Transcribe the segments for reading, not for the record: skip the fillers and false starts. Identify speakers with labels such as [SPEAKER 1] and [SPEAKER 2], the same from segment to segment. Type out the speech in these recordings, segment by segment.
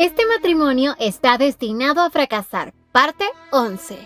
[SPEAKER 1] Este matrimonio está destinado a fracasar. Parte 11.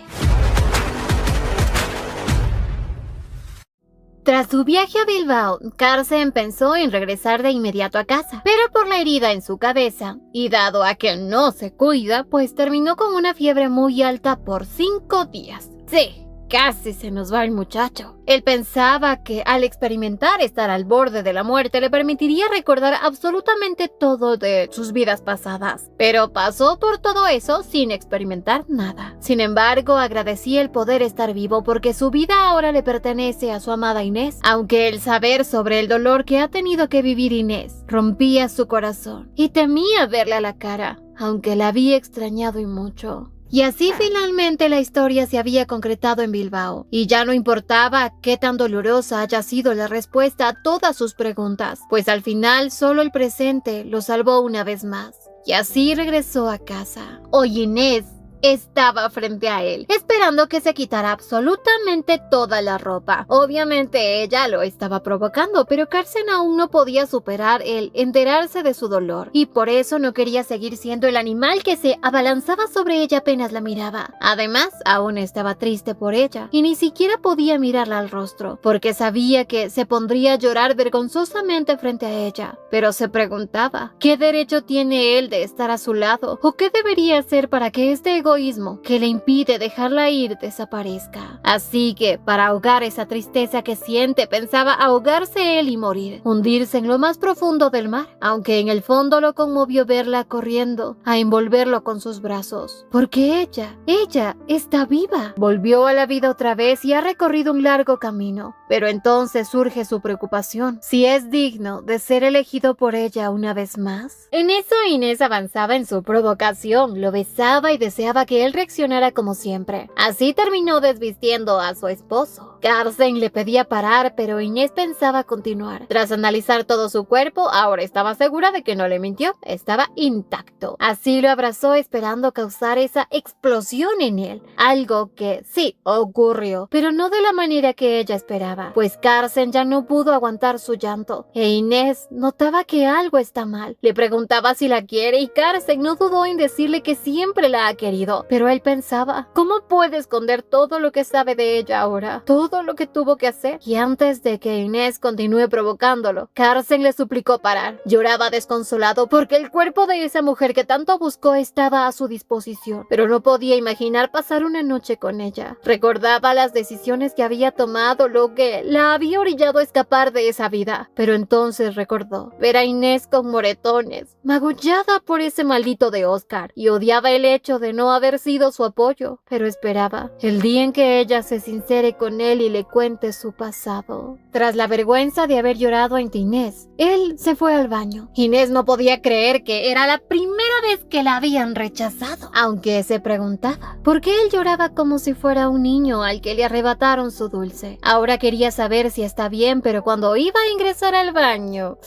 [SPEAKER 1] Tras su viaje a Bilbao, Carsten pensó en regresar de inmediato a casa, pero por la herida en su cabeza, y dado a que no se cuida, pues terminó con una fiebre muy alta por 5 días. Sí, casi se nos va el muchacho. Él pensaba que al experimentar estar al borde de la muerte le permitiría recordar absolutamente todo de sus vidas pasadas, pero pasó por todo eso sin experimentar nada. Sin embargo, agradecía el poder estar vivo porque su vida ahora le pertenece a su amada Inés, aunque el saber sobre el dolor que ha tenido que vivir Inés rompía su corazón y temía verle a la cara, aunque la había extrañado y mucho. Y así finalmente la historia se había concretado en Bilbao, y ya no importaba qué tan dolorosa haya sido la respuesta a todas sus preguntas, pues al final solo el presente lo salvó una vez más. Y así regresó a casa. Hoy Inés estaba frente a él, esperando que se quitara absolutamente toda la ropa. Obviamente ella lo estaba provocando, pero Carsten aún no podía superar el enterarse de su dolor, y por eso no quería seguir siendo el animal que se abalanzaba sobre ella apenas la miraba. Además, aún estaba triste por ella, y ni siquiera podía mirarla al rostro, porque sabía que se pondría a llorar vergonzosamente frente a ella. Pero se preguntaba, ¿qué derecho tiene él de estar a su lado? ¿O qué debería hacer para que este egoísmo que le impide dejarla ir desaparezca? Así que, para ahogar esa tristeza que siente, pensaba ahogarse él y morir, hundirse en lo más profundo del mar, aunque en el fondo lo conmovió verla corriendo a envolverlo con sus brazos, porque ella está viva. Volvió a la vida otra vez y ha recorrido un largo camino, pero entonces surge su preocupación, si es digno de ser elegido por ella una vez más. En eso Inés avanzaba en su provocación, lo besaba y deseaba que él reaccionara como siempre. Así terminó desvistiendo a su esposo. Carsten le pedía parar, pero Inés pensaba continuar. Tras analizar todo su cuerpo, ahora estaba segura de que no le mintió, estaba intacto. Así lo abrazó esperando causar esa explosión en él, algo que sí ocurrió, pero no de la manera que ella esperaba, pues Carsten ya no pudo aguantar su llanto, e Inés notaba que algo está mal. Le preguntaba si la quiere y Carsten no dudó en decirle que siempre la ha querido, pero él pensaba, ¿cómo puede esconder todo lo que sabe de ella ahora? Todo lo que tuvo que hacer. Y antes de que Inés continúe provocándolo, Carsten le suplicó parar. Lloraba desconsolado porque el cuerpo de esa mujer que tanto buscó estaba a su disposición, pero no podía imaginar pasar una noche con ella. Recordaba las decisiones que había tomado, lo que la había orillado a escapar de esa vida, pero entonces recordó ver a Inés con moretones, magullada por ese maldito de Oscar, y odiaba el hecho de no haber sido su apoyo, pero esperaba el día en que ella se sincere con él y le cuente su pasado. Tras la vergüenza de haber llorado ante Inés, él se fue al baño. Inés no podía creer que era la primera vez que la habían rechazado, aunque se preguntaba por qué él lloraba como si fuera un niño al que le arrebataron su dulce. Ahora quería saber si está bien, pero cuando iba a ingresar al baño,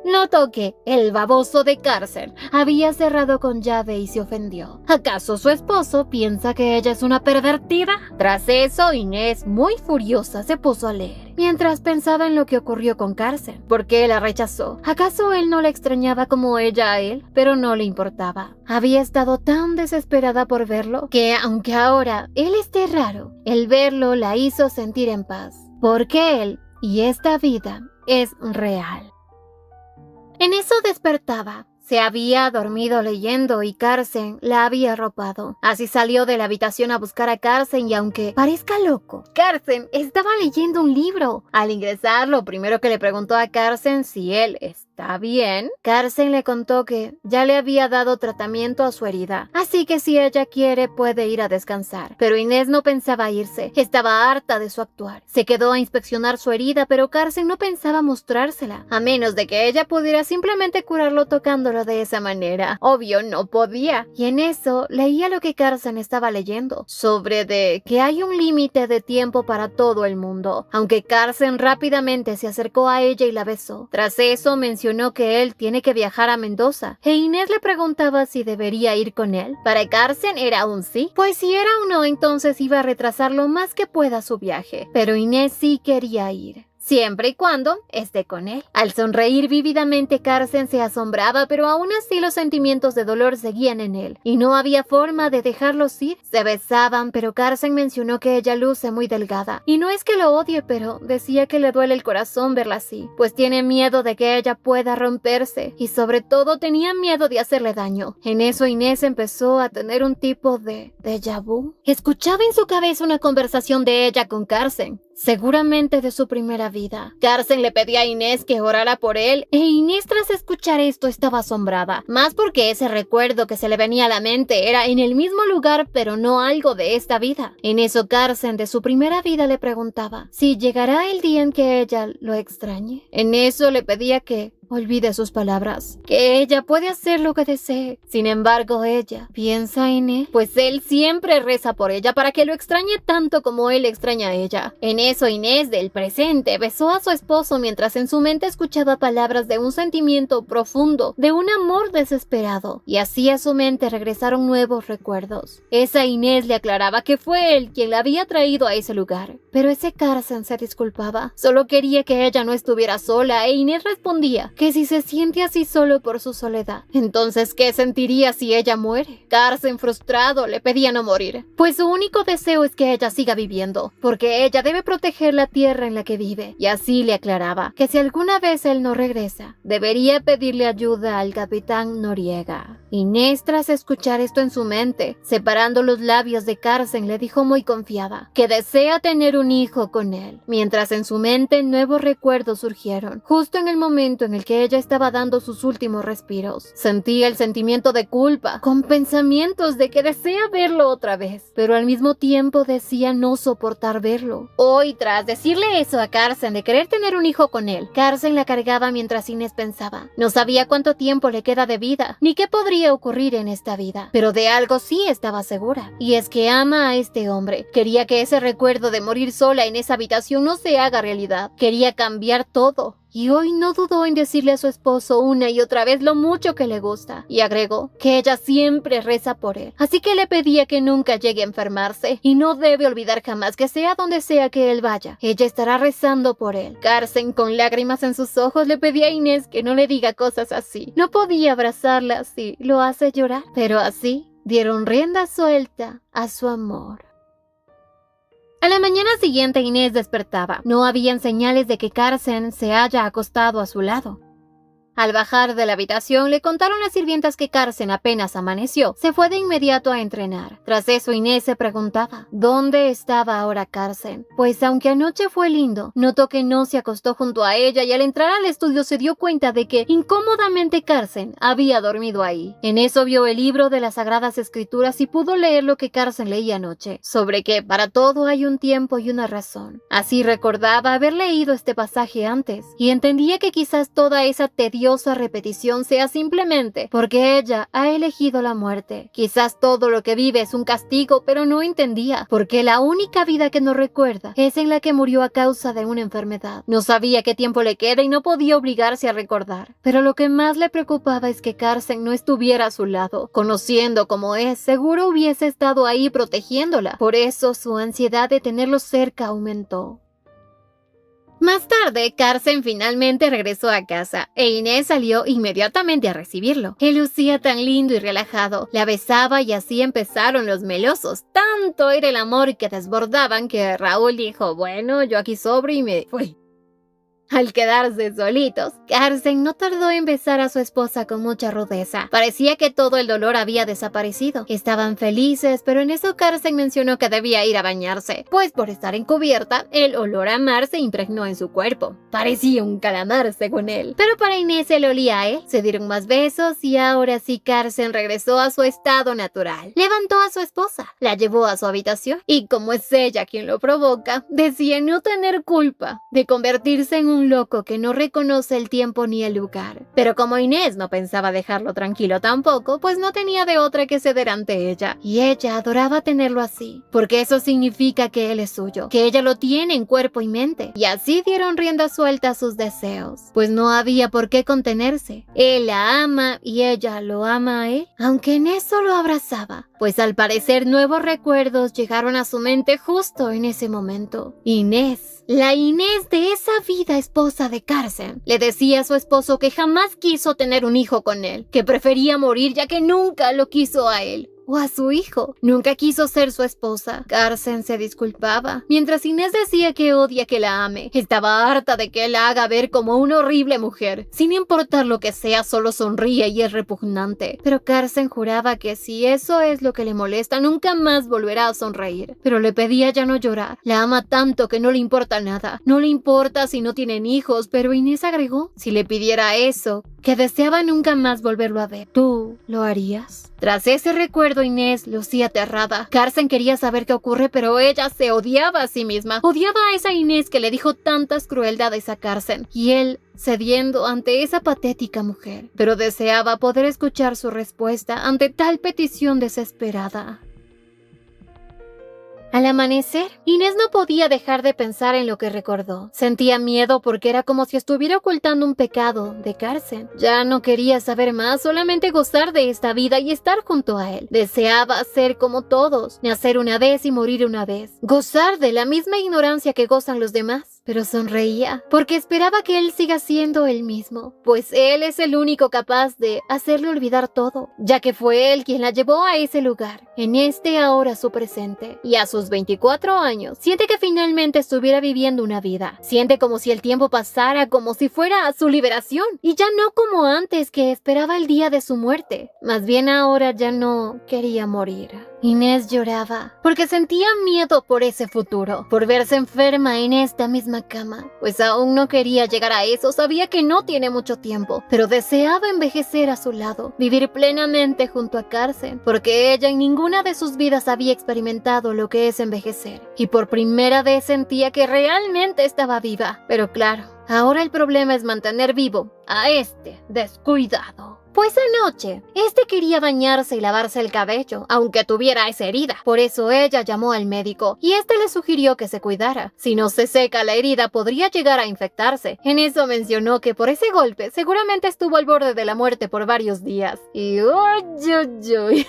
[SPEAKER 1] notó que el baboso de Carsten había cerrado con llave y se ofendió. ¿Acaso su esposo piensa que ella es una pervertida? Tras eso, Inés, muy furiosa, se puso a leer, mientras pensaba en lo que ocurrió con Carsten. ¿Por qué la rechazó? ¿Acaso él no la extrañaba como ella a él? Pero no le importaba. Había estado tan desesperada por verlo que, aunque ahora él esté raro, el verlo la hizo sentir en paz, porque él y esta vida es real. En eso despertaba. Se había dormido leyendo y Carsten la había arropado. Así salió de la habitación a buscar a Carsten y aunque parezca loco, Carsten estaba leyendo un libro. Al ingresar, lo primero que le preguntó a Carsten si él está bien. Carsten le contó que ya le había dado tratamiento a su herida, así que si ella quiere puede ir a descansar. Pero Inés no pensaba irse, estaba harta de su actuar. Se quedó a inspeccionar su herida, pero Carsten no pensaba mostrársela, a menos de que ella pudiera simplemente curarlo tocándolo de esa manera. Obvio, no podía. Y en eso leía lo que Carsten estaba leyendo, sobre de que hay un límite de tiempo para todo el mundo. Aunque Carsten rápidamente se acercó a ella y la besó. Tras eso mencionó que él tiene que viajar a Mendoza, e Inés le preguntaba si debería ir con él. Para Carsten era un sí, pues si era un no, entonces iba a retrasar lo más que pueda su viaje. Pero Inés sí quería ir. siempre y cuando esté con él. Al sonreír vívidamente, Carson se asombraba, pero aún así los sentimientos de dolor seguían en él, y no había forma de dejarlos ir. Se besaban, pero Carson mencionó que ella luce muy delgada, y no es que lo odie, pero decía que le duele el corazón verla así, pues tiene miedo de que ella pueda romperse, y sobre todo tenía miedo de hacerle daño. En eso Inés empezó a tener un tipo de déjà vu. Escuchaba en su cabeza una conversación de ella con Carson, seguramente de su primera vida. Carson le pedía a Inés que orara por él, e Inés tras escuchar esto estaba asombrada, más porque ese recuerdo que se le venía a la mente era en el mismo lugar, pero no algo de esta vida. En eso Carson de su primera vida le preguntaba si llegará el día en que ella lo extrañe. En eso le pedía que olvide sus palabras, que ella puede hacer lo que desee. Sin embargo, ella piensa en él, pues él siempre reza por ella para que lo extrañe tanto como él extraña a ella. En eso Inés del presente besó a su esposo mientras en su mente escuchaba palabras de un sentimiento profundo, de un amor desesperado, y así a su mente regresaron nuevos recuerdos. Esa Inés le aclaraba que fue él quien la había traído a ese lugar, pero ese Carson se disculpaba, solo quería que ella no estuviera sola, e Inés respondía que si se siente así solo por su soledad, entonces ¿qué sentiría si ella muere? Carson, frustrado, le pedía no morir, pues su único deseo es que ella siga viviendo, porque ella debe proteger la tierra en la que vive, y así le aclaraba que si alguna vez él no regresa, debería pedirle ayuda al capitán Noriega. Inés, tras escuchar esto en su mente, separando los labios de Carson, le dijo muy confiada que desea tener un hijo con él, mientras en su mente nuevos recuerdos surgieron, justo en el momento en el que ella estaba dando sus últimos respiros. Sentía el sentimiento de culpa, con pensamientos de que desea verlo otra vez, pero al mismo tiempo decía no soportar verlo. Hoy, tras decirle eso a Carson de querer tener un hijo con él, Carson la cargaba mientras Inés pensaba. No sabía cuánto tiempo le queda de vida, ni qué podría ocurrir en esta vida, pero de algo sí estaba segura, y es que ama a este hombre. Quería que ese recuerdo de morir sola en esa habitación no se haga realidad. Quería cambiar todo. Y hoy no dudó en decirle a su esposo una y otra vez lo mucho que le gusta, y agregó que ella siempre reza por él, así que le pedía que nunca llegue a enfermarse, y no debe olvidar jamás que sea donde sea que él vaya, ella estará rezando por él. Carson, con lágrimas en sus ojos, le pedía a Inés que no le diga cosas así. No podía abrazarla así, lo hace llorar, pero así dieron rienda suelta a su amor. A la mañana siguiente Inés despertaba. No habían señales de que Carson se haya acostado a su lado. Al bajar de la habitación, le contaron las sirvientas que Carson apenas amaneció, se fue de inmediato a entrenar. Tras eso, Inés se preguntaba, ¿dónde estaba ahora Carson? Pues aunque anoche fue lindo, notó que no se acostó junto a ella y al entrar al estudio se dio cuenta de que incómodamente Carson había dormido ahí. En eso vio el libro de las Sagradas Escrituras y pudo leer lo que Carson leía anoche, sobre que para todo hay un tiempo y una razón. Así recordaba haber leído este pasaje antes y entendía que quizás toda esa tediosa repetición sea simplemente porque ella ha elegido la muerte. Quizás todo lo que vive es un castigo, pero no entendía porque la única vida que no recuerda es en la que murió a causa de una enfermedad. No sabía qué tiempo le queda y no podía obligarse a recordar, pero lo que más le preocupaba es que Carson no estuviera a su lado. Conociendo como es, seguro hubiese estado ahí protegiéndola. Por eso su ansiedad de tenerlo cerca aumentó. Más tarde, Carson finalmente regresó a casa, e Inés salió inmediatamente a recibirlo. Él lucía tan lindo y relajado, la besaba y así empezaron los melosos. Tanto era el amor que desbordaban que Raúl dijo, bueno, yo aquí sobro y me fui. Al quedarse solitos, Carson no tardó en besar a su esposa con mucha rudeza. Parecía que todo el dolor había desaparecido. Estaban felices, pero en eso Carson mencionó que debía ir a bañarse, pues por estar encubierta, el olor a mar se impregnó en su cuerpo. Parecía un calamar, según él. Pero para Inés él olía a él. Se dieron más besos y ahora sí Carson regresó a su estado natural. Levantó a su esposa, la llevó a su habitación y como es ella quien lo provoca, decía no tener culpa de convertirse en un loco que no reconoce el tiempo ni el lugar. Pero como Inés no pensaba dejarlo tranquilo tampoco, pues no tenía de otra que ceder ante ella. Y ella adoraba tenerlo así, porque eso significa que él es suyo, que ella lo tiene en cuerpo y mente. Y así dieron rienda suelta a sus deseos, pues no había por qué contenerse. Él la ama y ella lo ama a él. Aunque en eso lo abrazaba, pues al parecer nuevos recuerdos llegaron a su mente justo en ese momento. Inés, la Inés de esa vida esposa de Carson, le decía a su esposo que jamás quiso tener un hijo con él, que prefería morir ya que nunca lo quiso a él o a su hijo. Nunca quiso ser su esposa. Carson se disculpaba, mientras Inés decía que odia que la ame. Estaba harta de que él la haga ver como una horrible mujer. Sin importar lo que sea, solo sonríe y es repugnante. Pero Carson juraba que si eso es lo que le molesta, nunca más volverá a sonreír. Pero le pedía ya no llorar. La ama tanto que no le importa nada. No le importa si no tienen hijos, pero Inés agregó, si le pidiera eso, que deseaba nunca más volverlo a ver. ¿Tú lo harías? Tras ese recuerdo, Inés lucía aterrada. Carson quería saber qué ocurre, pero ella se odiaba a sí misma. Odiaba a esa Inés que le dijo tantas crueldades a Carson, y él cediendo ante esa patética mujer. Pero deseaba poder escuchar su respuesta ante tal petición desesperada. Al amanecer, Inés no podía dejar de pensar en lo que recordó. Sentía miedo porque era como si estuviera ocultando un pecado de Carson. Ya no quería saber más, solamente gozar de esta vida y estar junto a él. Deseaba ser como todos, nacer una vez y morir una vez. Gozar de la misma ignorancia que gozan los demás. Pero sonreía, porque esperaba que él siga siendo el mismo, pues él es el único capaz de hacerle olvidar todo, ya que fue él quien la llevó a ese lugar, en este ahora su presente. Y a sus 24 años, siente que finalmente estuviera viviendo una vida. Siente como si el tiempo pasara, como si fuera su liberación, y ya no como antes que esperaba el día de su muerte. Más bien ahora ya no quería morir. Inés lloraba, porque sentía miedo por ese futuro, por verse enferma en esta misma cama, pues aún no quería llegar a eso, sabía que no tiene mucho tiempo, pero deseaba envejecer a su lado, vivir plenamente junto a Carson, porque ella en ninguna de sus vidas había experimentado lo que es envejecer, y por primera vez sentía que realmente estaba viva. Pero claro, ahora el problema es mantener vivo a este descuidado. Pues anoche, quería bañarse y lavarse el cabello, aunque tuviera esa herida. Por eso ella llamó al médico y le sugirió que se cuidara. Si no se seca la herida, podría llegar a infectarse. En eso mencionó que por ese golpe seguramente estuvo al borde de la muerte por varios días. Y uy.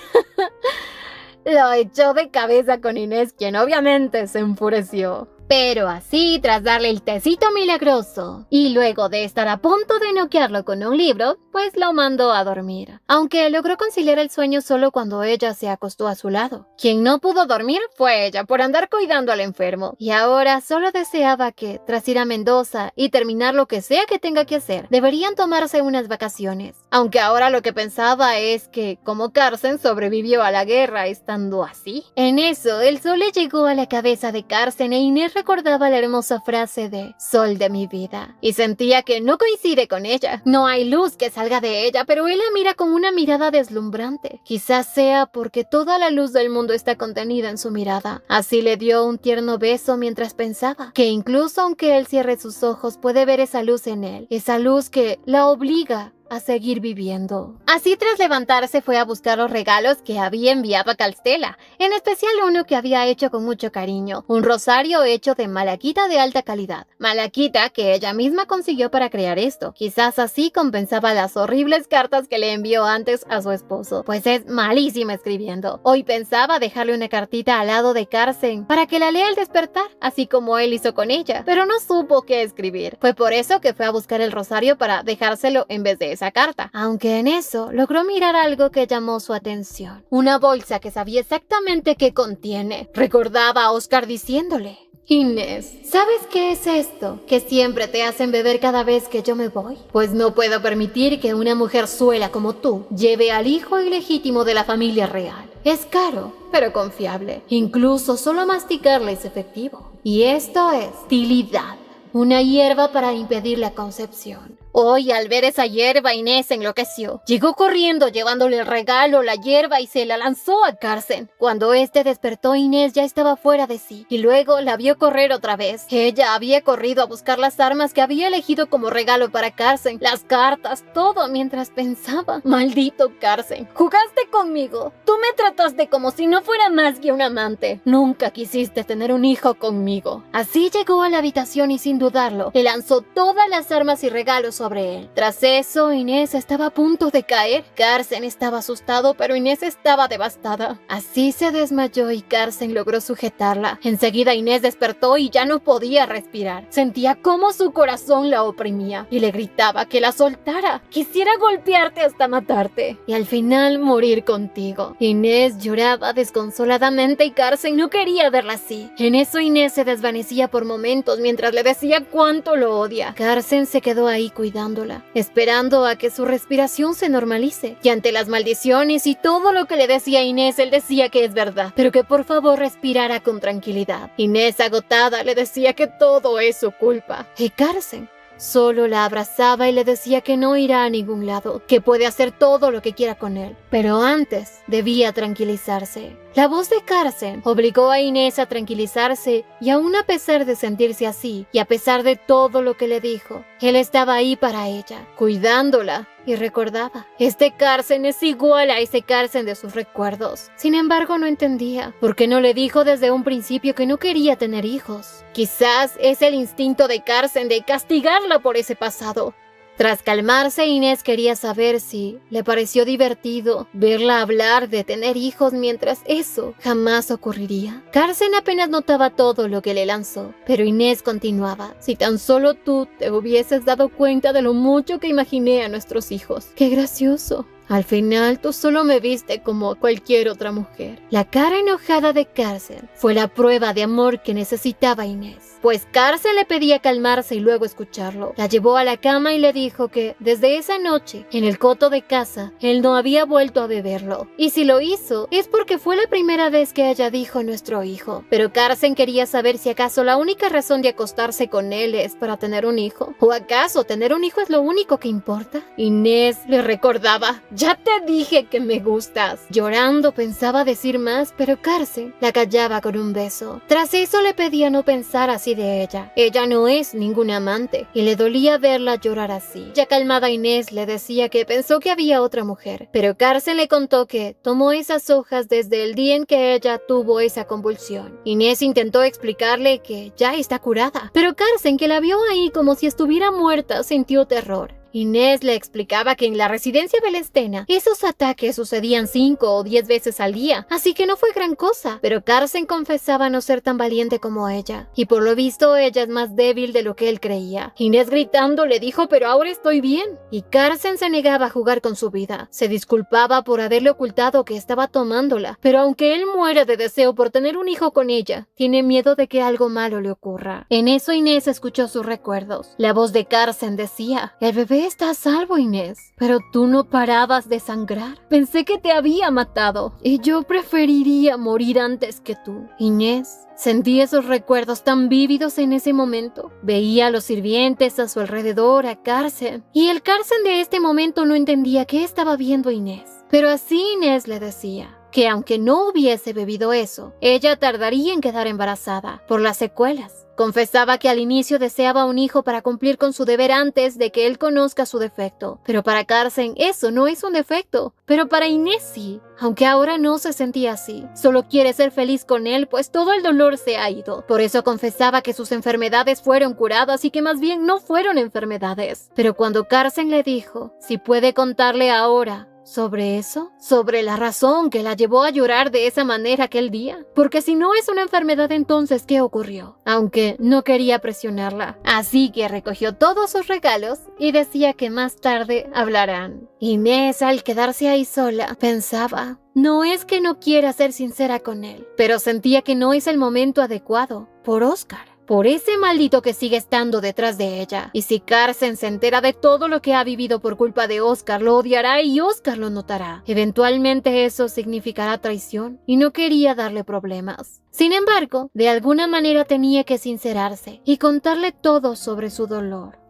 [SPEAKER 1] Lo echó de cabeza con Inés, quien obviamente se enfureció. Pero así, tras darle el tecito milagroso y luego de estar a punto de noquearlo con un libro, pues lo mandó a dormir. Aunque logró conciliar el sueño solo cuando ella se acostó a su lado. Quien no pudo dormir fue ella por andar cuidando al enfermo. Y ahora solo deseaba que, tras ir a Mendoza y terminar lo que sea que tenga que hacer, deberían tomarse unas vacaciones. Aunque ahora lo que pensaba es que, como Carson sobrevivió a la guerra estando así. En eso, el sol le llegó a la cabeza de Carson e Inés recordaba la hermosa frase de "sol de mi vida" y sentía que no coincide con ella. No hay luz que salga de ella, pero él la mira con una mirada deslumbrante. Quizás sea porque toda la luz del mundo está contenida en su mirada. Así le dio un tierno beso mientras pensaba que incluso aunque él cierre sus ojos, puede ver esa luz en él, esa luz que la obliga a seguir viviendo. Así, tras levantarse, fue a buscar los regalos que había enviado a Calstela, en especial uno que había hecho con mucho cariño, un rosario hecho de malaquita de alta calidad, malaquita que ella misma consiguió para crear esto. Quizás así compensaba las horribles cartas que le envió antes a su esposo, pues es malísima escribiendo. Hoy pensaba dejarle una cartita al lado de Carson para que la lea al despertar, así como él hizo con ella, pero no supo qué escribir. Fue por eso que fue a buscar el rosario para dejárselo en vez de esa carta, aunque en eso logró mirar algo que llamó su atención. Una bolsa que sabía exactamente qué contiene. Recordaba a Oscar diciéndole: Inés, ¿sabes qué es esto que siempre te hacen beber cada vez que yo me voy? Pues no puedo permitir que una mujer suela como tú lleve al hijo ilegítimo de la familia real. Es caro, pero confiable. Incluso solo masticarle es efectivo. Y esto es tilidad, una hierba para impedir la concepción. Hoy, al ver esa hierba, Inés enloqueció. Llegó corriendo llevándole el regalo, la hierba, y se la lanzó a Carson. Cuando despertó, Inés ya estaba fuera de sí, y luego la vio correr otra vez. Ella había corrido a buscar las armas que había elegido como regalo para Carson, las cartas, todo, mientras pensaba: maldito Carson, jugaste conmigo. Tú me trataste como si no fuera más que un amante. Nunca quisiste tener un hijo conmigo. Así llegó a la habitación y sin dudarlo, le lanzó todas las armas y regalos sobre él. Tras eso, Inés estaba a punto de caer. Carson estaba asustado, pero Inés estaba devastada. Así se desmayó y Carson logró sujetarla. Enseguida Inés despertó y ya no podía respirar. Sentía cómo su corazón la oprimía y le gritaba que la soltara. Quisiera golpearte hasta matarte y al final morir contigo. Inés lloraba desconsoladamente y Carson no quería verla así. En eso Inés se desvanecía por momentos mientras le decía cuánto lo odia. Carson se quedó ahí cuidándola, esperando a que su respiración se normalice. Y ante las maldiciones y todo lo que le decía a Inés, él decía que es verdad, pero que por favor respirara con tranquilidad. Inés, agotada, le decía que todo es su culpa. Y Carson solo la abrazaba y le decía que no irá a ningún lado, que puede hacer todo lo que quiera con él. Pero antes debía tranquilizarse. La voz de Carson obligó a Inés a tranquilizarse y aún a pesar de sentirse así y a pesar de todo lo que le dijo, él estaba ahí para ella, cuidándola. Y recordaba, este Carson es igual a ese Carson de sus recuerdos. Sin embargo, no entendía, porque no le dijo desde un principio que no quería tener hijos. Quizás es el instinto de Carson de castigarla por ese pasado. Tras calmarse, Inés quería saber si le pareció divertido verla hablar de tener hijos mientras eso jamás ocurriría. Carson apenas notaba todo lo que le lanzó, pero Inés continuaba. Si tan solo tú te hubieses dado cuenta de lo mucho que imaginé a nuestros hijos. ¡Qué gracioso! Al final, tú solo me viste como cualquier otra mujer. La cara enojada de Carson fue la prueba de amor que necesitaba Inés. Pues Carson le pedía calmarse y luego escucharlo. La llevó a la cama y le dijo que, desde esa noche, en el coto de casa, él no había vuelto a beberlo. Y si lo hizo, es porque fue la primera vez que ella dijo nuestro hijo. Pero Carson quería saber si acaso la única razón de acostarse con él es para tener un hijo. ¿O acaso tener un hijo es lo único que importa? Inés le recordaba: ya te dije que me gustas. Llorando pensaba decir más, pero Carson la callaba con un beso. Tras eso le pedía no pensar así de ella. Ella no es ninguna amante y le dolía verla llorar así. Ya calmada, Inés le decía que pensó que había otra mujer, pero Carson le contó que tomó esas hojas desde el día en que ella tuvo esa convulsión. Inés intentó explicarle que ya está curada, pero Carson, que la vio ahí como si estuviera muerta, sintió terror. Inés le explicaba que en la residencia Belestena esos ataques sucedían 5 o 10 veces al día, así que no fue gran cosa, pero Carson confesaba no ser tan valiente como ella, y por lo visto ella es más débil de lo que él creía. Inés gritando le dijo: pero ahora estoy bien, y Carson se negaba a jugar con su vida. Se disculpaba por haberle ocultado que estaba tomándola, pero aunque él muere de deseo por tener un hijo con ella, tiene miedo de que algo malo le ocurra. En eso Inés escuchó sus recuerdos. La voz de Carson decía: el bebé está a salvo, Inés, pero tú no parabas de sangrar. Pensé que te había matado y yo preferiría morir antes que tú. Inés sentía esos recuerdos tan vívidos en ese momento. Veía a los sirvientes a su alrededor, a Carson, y el Carson de este momento no entendía qué estaba viendo Inés. Pero así Inés le decía que aunque no hubiese bebido eso, ella tardaría en quedar embarazada por las secuelas. Confesaba que al inicio deseaba un hijo para cumplir con su deber antes de que él conozca su defecto. Pero para Carson eso no es un defecto. Pero para Inés sí, aunque ahora no se sentía así. Solo quiere ser feliz con él, pues todo el dolor se ha ido. Por eso confesaba que sus enfermedades fueron curadas y que más bien no fueron enfermedades. Pero cuando Carson le dijo si puede contarle ahora sobre eso, sobre la razón que la llevó a llorar de esa manera aquel día, porque si no es una enfermedad, entonces ¿qué ocurrió? Aunque no quería presionarla, así que recogió todos sus regalos y decía que más tarde hablarán. Inés, al quedarse ahí sola, pensaba: no es que no quiera ser sincera con él, pero sentía que no es el momento adecuado por Oscar. Por ese maldito que sigue estando detrás de ella. Y si Carson se entera de todo lo que ha vivido por culpa de Oscar, lo odiará y Oscar lo notará. Eventualmente eso significará traición y no quería darle problemas. Sin embargo, de alguna manera tenía que sincerarse y contarle todo sobre su dolor.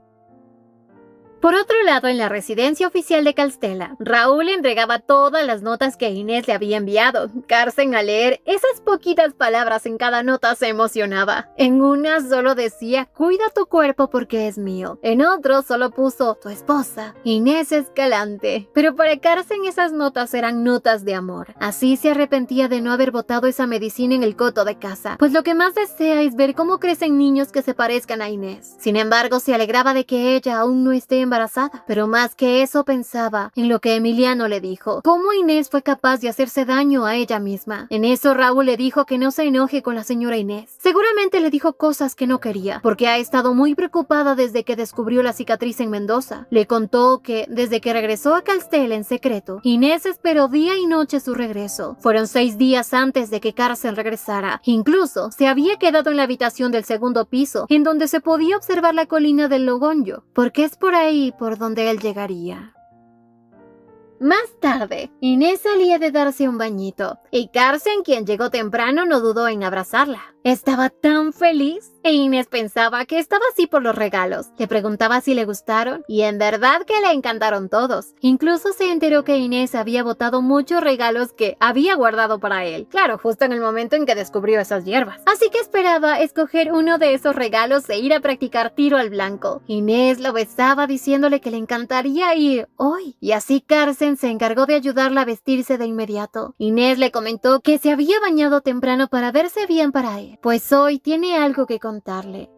[SPEAKER 1] Por otro lado, en la residencia oficial de Castella, Raúl entregaba todas las notas que Inés le había enviado. Carson, al leer esas poquitas palabras en cada nota, se emocionaba. En una solo decía: cuida tu cuerpo porque es mío. En otro solo puso: tu esposa, Inés Escalante. Pero para Carson esas notas eran notas de amor. Así se arrepentía de no haber botado esa medicina en el coto de casa, pues lo que más desea es ver cómo crecen niños que se parezcan a Inés. Sin embargo, se alegraba de que ella aún no esté embarazada embarazada. Pero más que eso pensaba en lo que Emiliano le dijo, cómo Inés fue capaz de hacerse daño a ella misma. En eso Raúl le dijo que no se enoje con la señora Inés. Seguramente le dijo cosas que no quería, porque ha estado muy preocupada desde que descubrió la cicatriz en Mendoza. Le contó que desde que regresó a Castell en secreto, Inés esperó día y noche su regreso. Fueron 6 días antes de que Carsen regresara. Incluso se había quedado en la habitación del segundo piso, en donde se podía observar la colina del Logonyo, porque es por ahí por donde él llegaría. Más tarde, Inés salía de darse un bañito, y Carsen, quien llegó temprano, no dudó en abrazarla. Estaba tan feliz, e Inés pensaba que estaba así por los regalos. Le preguntaba si le gustaron, y en verdad que le encantaron todos. Incluso se enteró que Inés había botado muchos regalos que había guardado para él. Claro, justo en el momento en que descubrió esas hierbas. Así que esperaba escoger uno de esos regalos e ir a practicar tiro al blanco. Inés lo besaba diciéndole que le encantaría ir hoy, y así Carsen se encargó de ayudarla a vestirse de inmediato. Inés le comentó que se había bañado temprano para verse bien para él, pues hoy tiene algo que contarle.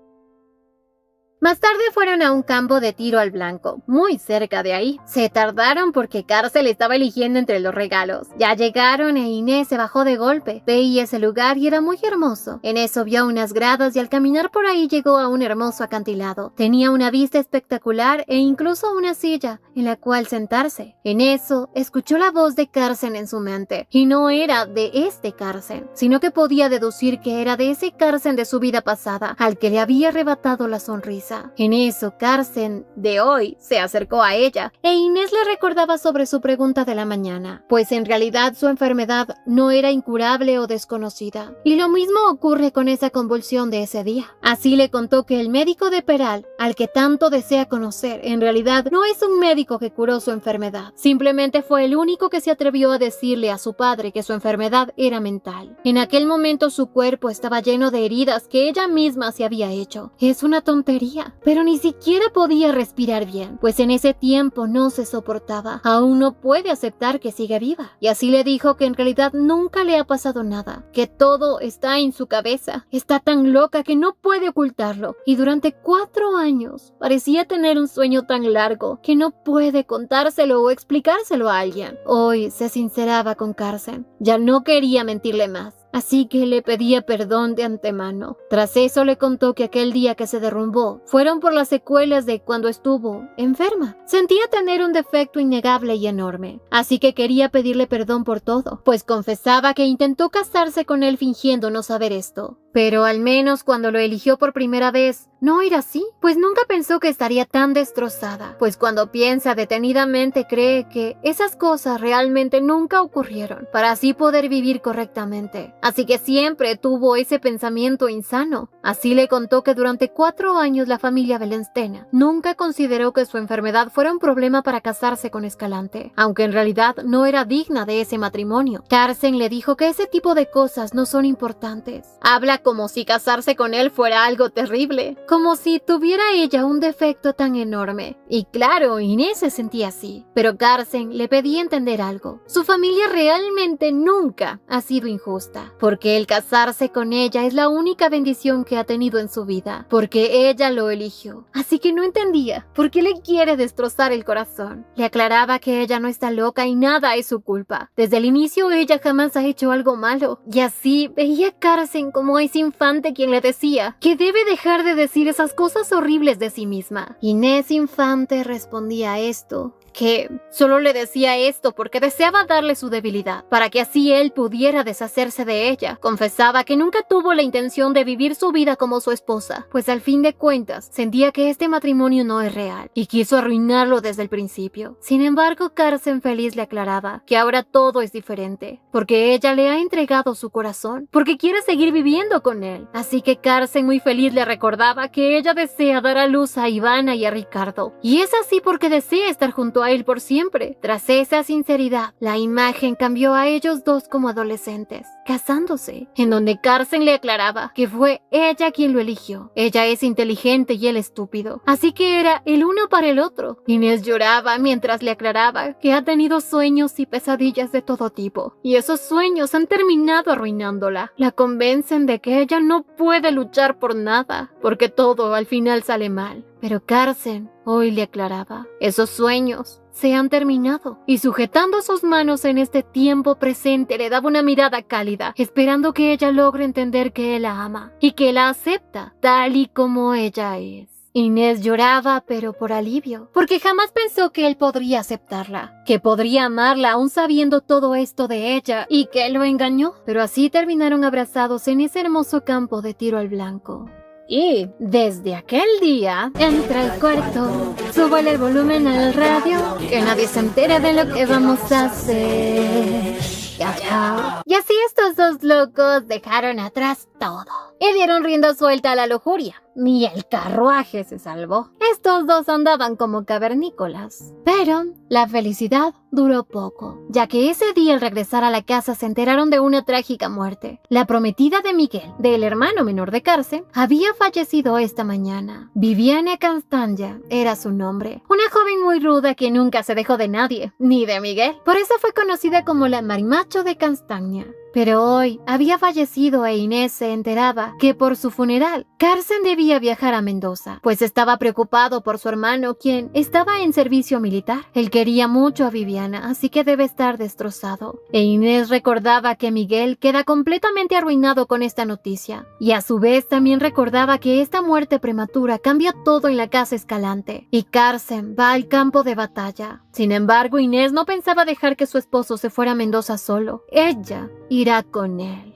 [SPEAKER 1] Más tarde fueron a un campo de tiro al blanco, muy cerca de ahí. Se tardaron porque Carsen estaba eligiendo entre los regalos. Ya llegaron e Inés se bajó de golpe. Veía ese lugar y era muy hermoso. En eso vio unas gradas y al caminar por ahí llegó a un hermoso acantilado. Tenía una vista espectacular e incluso una silla en la cual sentarse. En eso escuchó la voz de Carsen en su mente. Y no era de este Carsen, sino que podía deducir que era de ese Carsen de su vida pasada, al que le había arrebatado la sonrisa. En eso, Carsen, de hoy, se acercó a ella, e Inés le recordaba sobre su pregunta de la mañana, pues en realidad su enfermedad no era incurable o desconocida. Y lo mismo ocurre con esa convulsión de ese día. Así le contó que el médico de Peral, al que tanto desea conocer, en realidad no es un médico que curó su enfermedad. Simplemente fue el único que se atrevió a decirle a su padre que su enfermedad era mental. En aquel momento su cuerpo estaba lleno de heridas que ella misma se había hecho. Es una tontería, pero ni siquiera podía respirar bien, pues en ese tiempo no se soportaba. Aún no puede aceptar que sigue viva. Y así le dijo que en realidad nunca le ha pasado nada, que todo está en su cabeza. Está tan loca que no puede ocultarlo. Y durante 4 años parecía tener un sueño tan largo que no puede contárselo o explicárselo a alguien. Hoy se sinceraba con Carsen. Ya no quería mentirle más. Así que le pedía perdón de antemano. Tras eso le contó que aquel día que se derrumbó fueron por las secuelas de cuando estuvo enferma. Sentía tener un defecto innegable y enorme, así que quería pedirle perdón por todo, pues confesaba que intentó casarse con él fingiendo no saber esto. Pero al menos cuando lo eligió por primera vez, no era así, pues nunca pensó que estaría tan destrozada, pues cuando piensa detenidamente cree que esas cosas realmente nunca ocurrieron, para así poder vivir correctamente. Así que siempre tuvo ese pensamiento insano. Así le contó que durante 4 años la familia Belenstena nunca consideró que su enfermedad fuera un problema para casarse con Escalante, aunque en realidad no era digna de ese matrimonio. Carsen le dijo que ese tipo de cosas no son importantes. Habla como si casarse con él fuera algo terrible, como si tuviera ella un defecto tan enorme. Y claro, Inés se sentía así, pero Carsen le pedía entender algo. Su familia realmente nunca ha sido injusta, porque el casarse con ella es la única bendición que ha tenido en su vida, porque ella lo eligió. Así que no entendía por qué le quiere destrozar el corazón. Le aclaraba que ella no está loca y nada es su culpa. Desde el inicio ella jamás ha hecho algo malo. Y así veía a Carsen como ese infante quien le decía que debe dejar de decir esas cosas horribles de sí misma. Inés Infante respondía a esto, que solo le decía esto porque deseaba darle su debilidad, para que así él pudiera deshacerse de ella. Confesaba que nunca tuvo la intención de vivir su vida como su esposa, pues al fin de cuentas sentía que este matrimonio no es real, y quiso arruinarlo desde el principio. Sin embargo, Carsen feliz le aclaraba que ahora todo es diferente, porque ella le ha entregado su corazón, porque quiere seguir viviendo con él. Así que Carsen muy feliz le recordaba que ella desea dar a luz a Ivana y a Ricardo, y es así porque desea estar junto a él por siempre. Tras esa sinceridad, la imagen cambió a ellos dos como adolescentes, casándose, en donde Carsen le aclaraba que fue ella quien lo eligió. Ella es inteligente y él estúpido, así que era el uno para el otro. Inés lloraba mientras le aclaraba que ha tenido sueños y pesadillas de todo tipo, y esos sueños han terminado arruinándola. La convencen de que ella no puede luchar por nada, porque todo al final sale mal. Pero Carson hoy le aclaraba, esos sueños se han terminado, y sujetando sus manos en este tiempo presente le daba una mirada cálida, esperando que ella logre entender que él la ama y que la acepta tal y como ella es. Inés lloraba, pero por alivio, porque jamás pensó que él podría aceptarla, que podría amarla aún sabiendo todo esto de ella y que lo engañó. Pero así terminaron abrazados en ese hermoso campo de tiro al blanco. Y desde aquel día, entra al cuarto, súbale el volumen al radio, que nadie se entere de lo que vamos a hacer. Chao, chao. Y así estos dos locos dejaron atrás todo y dieron rienda suelta a la lujuria. Ni el carruaje se salvó. Estos dos andaban como cavernícolas. Pero la felicidad duró poco, ya que ese día al regresar a la casa se enteraron de una trágica muerte. La prometida de Miguel, del hermano menor de Carson, había fallecido esta mañana. Viviana Castagna era su nombre. Una joven muy ruda que nunca se dejó de nadie, ni de Miguel. Por eso fue conocida como la Marimacho de Castagna. Pero hoy había fallecido e Inés se enteraba que por su funeral, Carson debía viajar a Mendoza, pues estaba preocupado por su hermano, quien estaba en servicio militar. Él quería mucho a Viviana, así que debe estar destrozado. E Inés recordaba que Miguel queda completamente arruinado con esta noticia. Y a su vez también recordaba que esta muerte prematura cambia todo en la casa Escalante. Y Carson va al campo de batalla. Sin embargo, Inés no pensaba dejar que su esposo se fuera a Mendoza solo. Ella irá con él.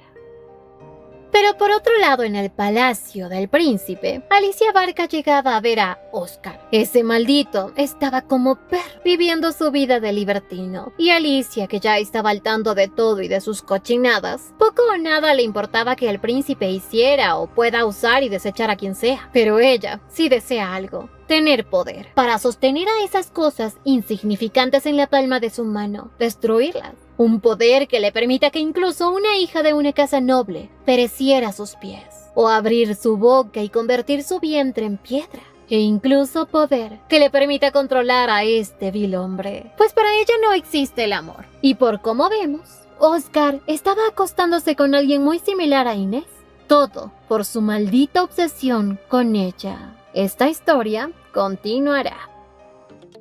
[SPEAKER 1] Pero por otro lado, en el palacio del príncipe, Alicia Barca llegaba a ver a Oscar. Ese maldito estaba como perro, viviendo su vida de libertino. Y Alicia, que ya estaba al tanto de todo y de sus cochinadas, poco o nada le importaba que el príncipe hiciera o pueda usar y desechar a quien sea. Pero ella sí desea algo: tener poder, para sostener a esas cosas insignificantes en la palma de su mano, destruirlas. Un poder que le permita que incluso una hija de una casa noble pereciera a sus pies, o abrir su boca y convertir su vientre en piedra. E incluso poder que le permita controlar a este vil hombre, pues para ella no existe el amor. Y por como vemos, Oscar estaba acostándose con alguien muy similar a Inés. Todo por su maldita obsesión con ella. Esta historia continuará.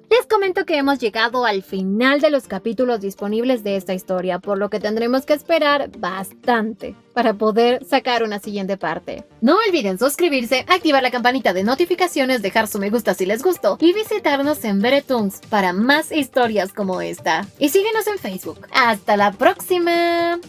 [SPEAKER 1] Les comento que hemos llegado al final de los capítulos disponibles de esta historia, por lo que tendremos que esperar bastante para poder sacar una siguiente parte. No olviden suscribirse, activar la campanita de notificaciones, dejar su me gusta si les gustó y visitarnos en Veretunes para más historias como esta. Y síguenos en Facebook. ¡Hasta la próxima!